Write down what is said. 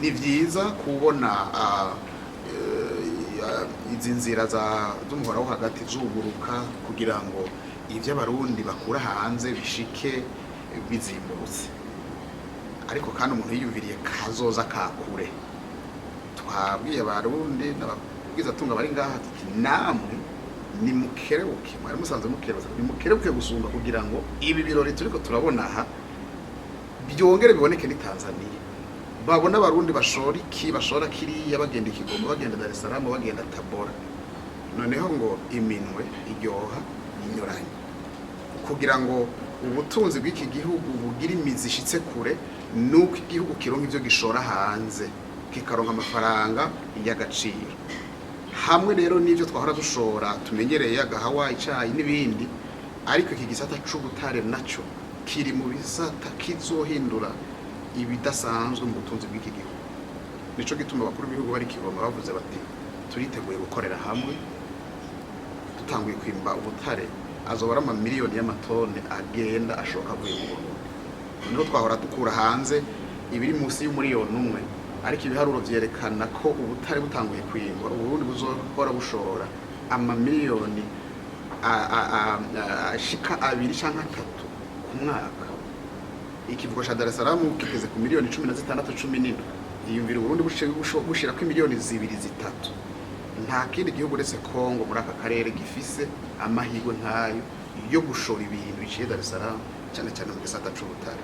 ni vyiza kubona izi nzira z'umuhora wo hagati zuguruka kugira ngo ivyo abarundi bakura hanze bishike bizimbutse, ariko kandi umuntu yiyumviriye kazoza kakure. Twabwiye abarundi n'ababwiza tunga bari ngaha ati namwe ni mukerebuke, mwari musanze mukerebuke, ni mukerebuke gusumba kugira ngo ibi birori turiko turabona aha byongere biboneke ni Tanzania, babona abarundi bashora iki, bashora kiriya, bagenda Kigoma, bagenda Dar es Salaam, bagenda Tabora, noneho ngo iminwe iryoha inyuranye, kugira ngo ubutunzi bw'iki gihugu bugira imizi ishitse kure, nuko igihugu kironka ivyo gishora hanze, kikaronka amafaranga y'agaciro. Hamwe rero n'ivyo twahora dushora tumenyereye agahawa, icayi n'ibindi, ariko iki gisata c'ubutare naco kiri mu bisata kizohindura ibidasanzwe mu butunzi bw'iki gihugu. Nico gituma abakuru b'ibihugu bari Kigoma bavuze bati turiteguye gukorera hamwe, dutanguye kwimba ubutare azobara amamiliyoni y'amatone agenda ashoka avuye mu Burundi. Noneho twahora dukura hanze ibiri munsi y'umuriyoni umwe, ariko ibiharuro vyerekana ko ubutare butanguye kwingwa Uburundi buzohora bushora amamiliyoni ashika 2 canke 3 ku mwaka. Ikivugo ca Dar es Salaam kigeze ku miliyoni 16-17. Iyumvira Uburundi bushira ku miliyoni 2-3. Nta kindi gihugu uretse Kongo muri aka karere gifise amahirwe nkayo yo gushora ibintu biciye Dar es Salaam, cyane cyane mu gisata c'ubutare.